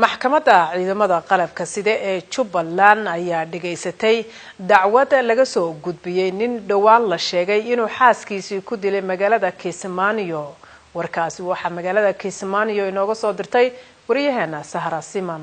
maxkamadda ciidamada qalabka sida ee Jubbaland ayaa dhigaysatay dacwad laga soo gudbiyay nin dhawaan la sheegay inuu xaaskiisii ku dilay magaalada Kismaayo. warkaasi waxa magaalada Kismaayo inooga soo dirtay wariyaheena Sahra Siman.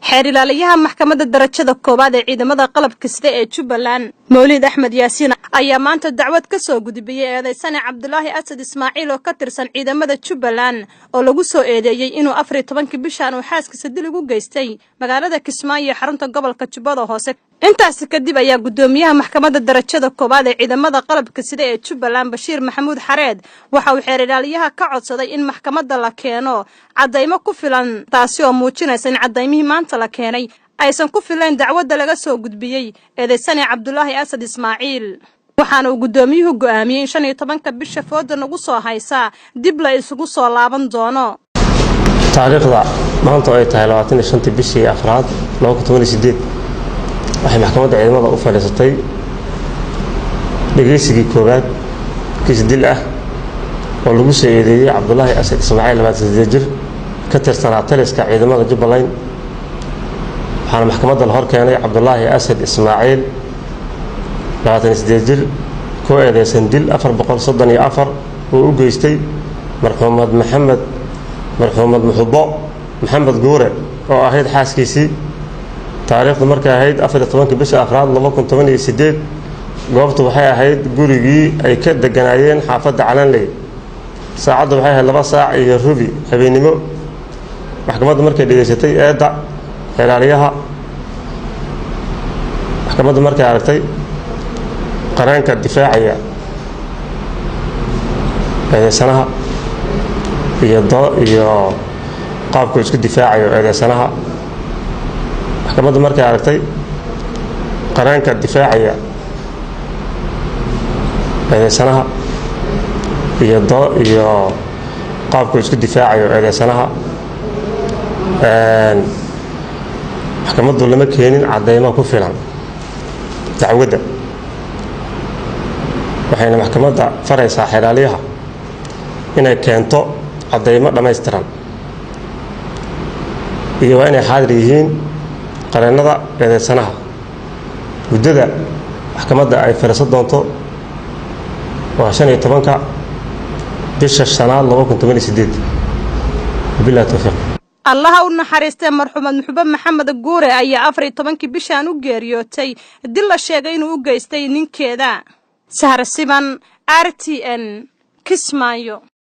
xeer ilaaliyaha maxkamadda darajada koobaad ee ciidamada qalabka sida ee Jubbaland Mawlid Axmed Yaasiin ayaa maanta dacwad ka soo gudbiyay eedeysane Cabdullaahi Asad Ismaaciil oo ka tirsan ciidamada Jubbaland oo lagu soo eedeeyay inuu 14 bishan uu xaaskiisa dil ugu geystay magaalada Kismaayo xarunta gobolka Jubbada Hoose. intaas kadib ayaa gudoomiyaha maxkamadda darajada koobaad ee ciidamada qalabka sida ee Jubbaland Bashiir Maxamuud Xareed waxa uu xeer ilaaliyaha ka codsaday in maxkamadda la keeno cadeymo ku filan taasi oo muujinaysa in cadeymihii maanta la keenay aysan ku filayn dacwadda laga soo gudbiyay eedeysane Cabdullaahi Asad Ismaaciil. waxaana uu gudoomiyuhu go'aamiyay in 15 bisha foodan ugu soo haysa dib la isugu soo laaban doono. taariikhda maanta ay tahay 25 bishii afraad 2018 waxay maxkamadda ciidamada u fadhiisatay dhageysigii koobaad kiis dil ah oo lagu soo eedeeyay Cabdullaahi Asad Ismaaciil 28 jir ka tirsanaa taliska ciidamada Jubbaland. waxaana maxkamadda la hor keenay Cabdullaahi Asad Ismaaciil 28 jir koo eedeysan dil 434 oo u geystay marxuumad Muxubbo Maxamed Guure oo ahayd xaaskiisii. taariikhdu markay ahayd 14 bisha afraad 2018 goobtu waxay ahayd gurigii ay ka deganaayeen xaafadda Calanley. saacaddu waxay ahayd 2 saac iyo rubi habeenimo. maxkamaddu markay dhigaysatay eedda ilaaliyaha maxkamaddu markay aragtay qaranka difaacaya eedeysanaha iyo qaabku isku difaacayo eedeysanaha maxkamaddu markay aragtay qaranka difaacaya eedeysanaha iyo qaabku isku difaacayo eedeysanaha maxkamaddu lama keenin cadeymo ku filan dacwadda. waxayna maxkamadda faraysaa xeer ilaaliyaha inay keento cadeymo dhammaystiran iyo waa inay xaadir yihiin qareennada eedeysanaha. muddada maxkamadda ay fariisan doonto waa 15 bisha shanaad 2018. billahi tawfiiq. allaha u naxariistay marxuumad Muxubbo Maxamed Guure ayaa 14 bishan u geeriyootay dil la sheegay inuu u geystay ninkeeda. Sahra Siman, RTN, Kismaayo.